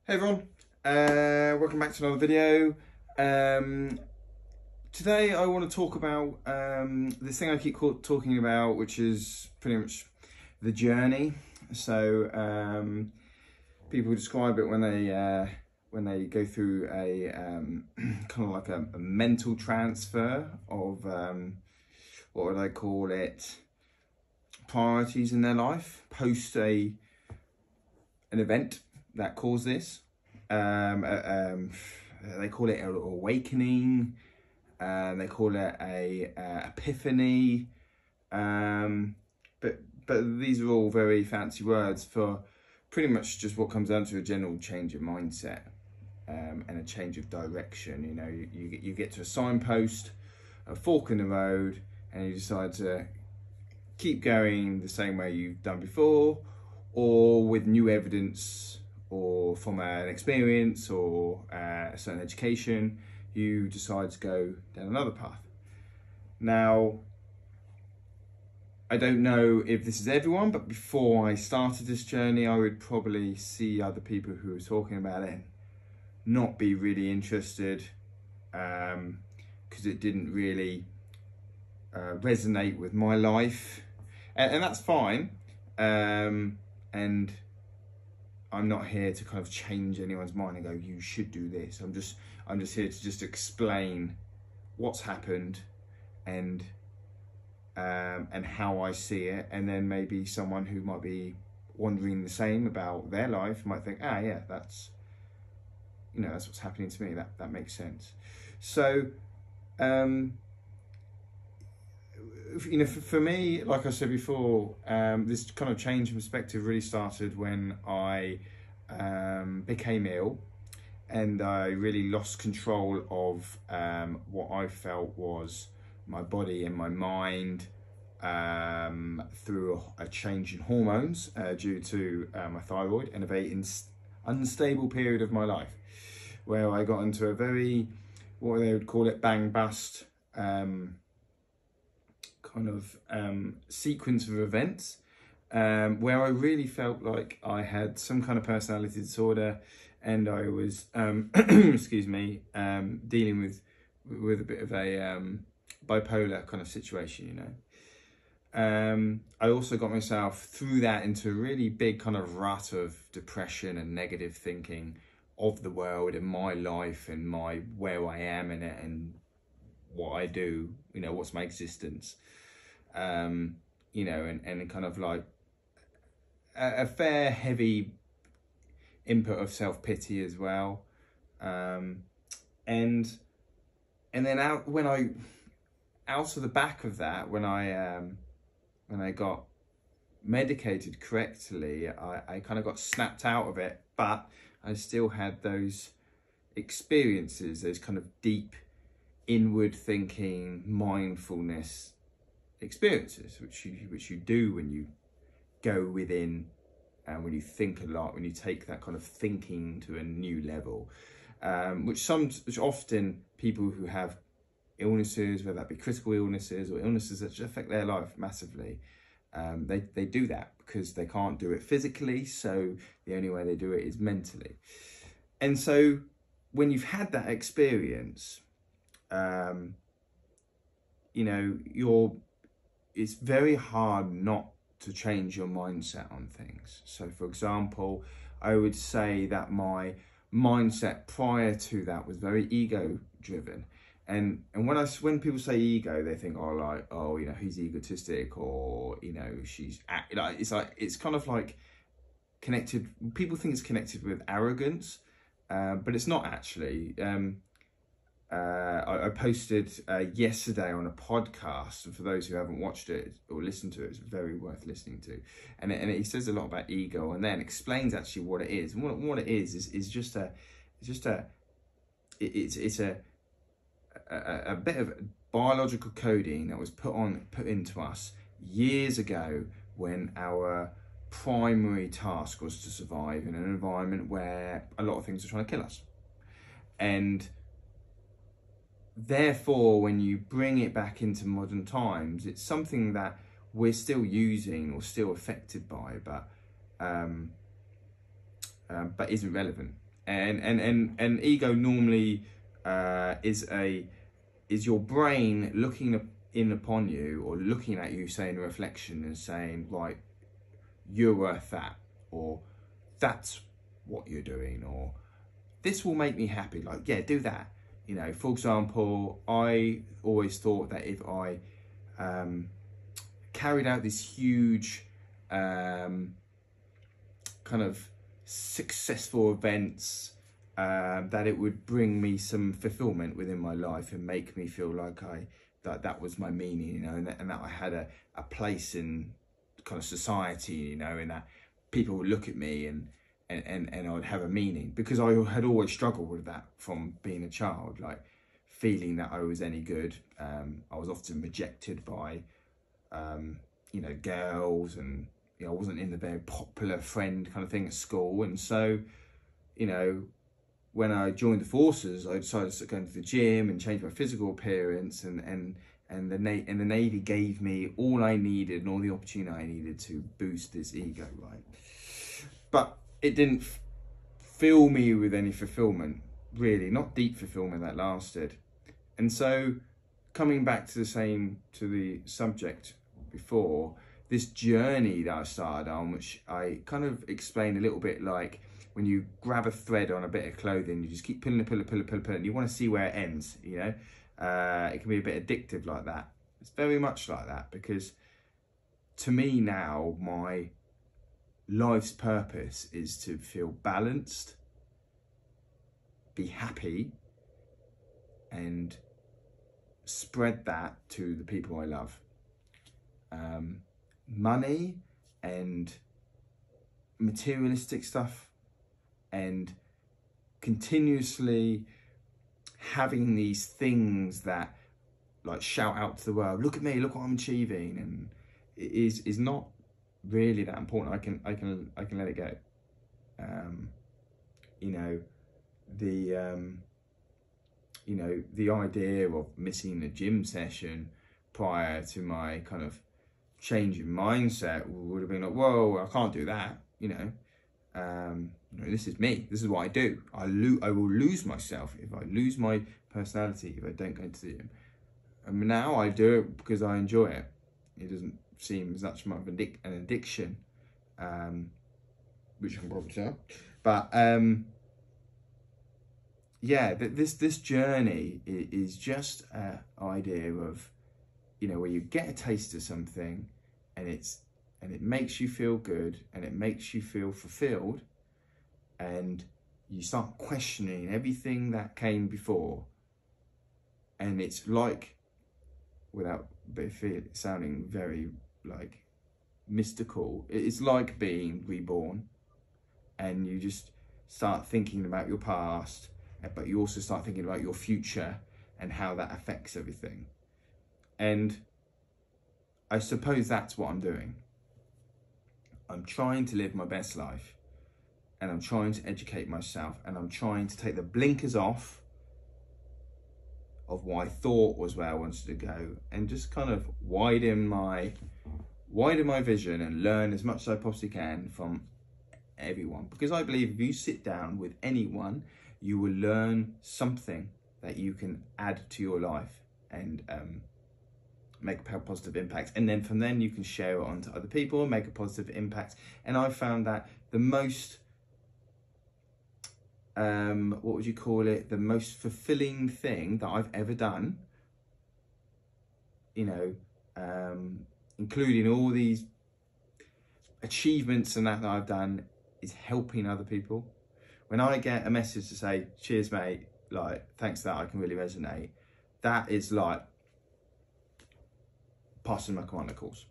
Hey everyone, welcome back to another video. Today I want to talk about this thing I keep talking about, which is pretty much the journey. So people describe it when they go through a kind of like a mental transfer of what would I call it, priorities in their life post an event that caused this. They call it an awakening, they call it a epiphany, but these are all very fancy words for pretty much just what comes down to a general change of mindset and a change of direction. You know, you get to a signpost, a fork in the road, and you decide to keep going the same way you've done before, or with new evidence, or from an experience, or a certain education, you decide to go down another path. Now, I don't know if this is everyone, but before I started this journey, I would probably see other people who were talking about it and not be really interested, because it didn't really resonate with my life, and that's fine. And I'm not here to kind of change anyone's mind and go, you should do this. I'm just here to just explain what's happened and how I see it, and then maybe someone who might be wondering the same about their life might think, yeah, that's what's happening to me. That makes sense. So for me, like I said before, this kind of change in perspective really started when I became ill, and I really lost control of what I felt was my body and my mind through a change in hormones due to my thyroid, and a very unstable period of my life where I got into a very, what they would call it, bang bust kind of sequence of events where I really felt like I had some kind of personality disorder, and I was excuse me, dealing with a bit of a bipolar kind of situation, I also got myself through that into a really big kind of rut of depression and negative thinking of the world and my life and where I am in it and what I do, what's my existence, and kind of like a fair heavy input of self-pity as well, and then out of the back of that, when I got medicated correctly, I kind of got snapped out of it, but I still had those experiences, those kind of deep inward thinking mindfulness experiences, which you do when you go within, and when you think a lot, when you take that kind of thinking to a new level, which often people who have illnesses, whether that be critical illnesses or illnesses that affect their life massively, they do that because they can't do it physically, so the only way they do it is mentally. And so when you've had that experience, it's very hard not to change your mindset on things. So for example, I would say that my mindset prior to that was very ego driven. And when people say ego, they think, he's egotistic, or it's kind of like connected. People think it's connected with arrogance, but it's not actually. I posted yesterday on a podcast, and for those who haven't watched it or listened to it, it's very worth listening to. And it says a lot about ego, and then explains actually what it is. And what it is just a bit of biological coding that was put into us years ago, when our primary task was to survive in an environment where a lot of things are trying to kill us. And therefore, when you bring it back into modern times, it's something that we're still using or still affected by, but isn't relevant. And ego normally is your brain looking in upon you, or looking at you, saying a reflection and saying, right, you're worth that, or that's what you're doing, or this will make me happy, like, yeah, do that. You know, for example, I always thought that if I carried out this huge kind of successful events, that it would bring me some fulfillment within my life and make me feel like that was my meaning, you know, and that I had a place in kind of society, you know, and that people would look at me and I would have a meaning, because I had always struggled with that from being a child, like feeling that I was any good. I was often rejected by, you know, girls, and, you know, I wasn't in the very popular friend kind of thing at school. And so, you know, when I joined the forces, I decided to go to the gym and change my physical appearance, and the Navy gave me all I needed and all the opportunity I needed to boost this ego, right? But it didn't fill me with any fulfillment, really, not deep fulfillment that lasted. And so, coming back to the subject before, this journey that I started on, which I kind of explained a little bit like when you grab a thread on a bit of clothing, you just keep pulling, and you want to see where it ends, you know? It can be a bit addictive like that. It's very much like that, because to me now, my life's purpose is to feel balanced, be happy, and spread that to the people I love. Money and materialistic stuff, and continuously having these things that like shout out to the world, look at me, look what I'm achieving, and it is not really that important. I can let it go. You know, the idea of missing a gym session prior to my kind of change in mindset would have been like, whoa, I can't do that, you know. This is me, this is what I do. I will lose myself if I lose my personality if I don't go to the gym. And now I do it because I enjoy it. It doesn't seem as much of an addiction, which I can probably tell. But yeah, this journey is just an idea of, you know, where you get a taste of something, and it makes you feel good, and it makes you feel fulfilled, and you start questioning everything that came before, and it's like, without sounding very like mystical, it's like being reborn, and you just start thinking about your past, but you also start thinking about your future and how that affects everything. And I suppose that's what I'm doing. I'm trying to live my best life, and I'm trying to educate myself, and I'm trying to take the blinkers off of what I thought was where I wanted to go, and just kind of widen my vision and learn as much as I possibly can from everyone. Because I believe if you sit down with anyone, you will learn something that you can add to your life and make a positive impact. And then from then you can share it on to other people and make a positive impact. And I found that the most, what would you call it? The most fulfilling thing that I've ever done, you know, including all these achievements and that I've done, is helping other people. When I get a message to say, cheers mate, like, thanks for that, I can really resonate, that is like passing my commando course,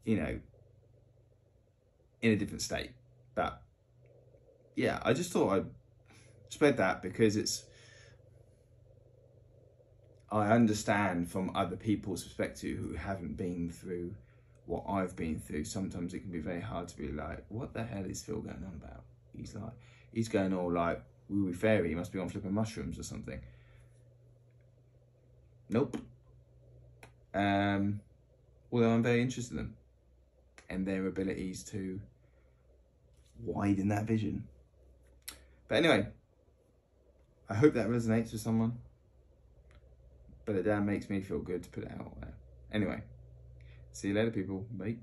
you know, in a different state. But yeah, I just thought I'd spread that, because I understand from other people's perspective who haven't been through what I've been through. Sometimes it can be very hard to be like, what the hell is Phil going on about? He's going all like woo-woo fairy, he must be on flipping mushrooms or something. Nope. Although I'm very interested in them and their abilities to widen that vision. But anyway, I hope that resonates with someone. But it damn makes me feel good to put it out there. Anyway, see you later, people. Bye.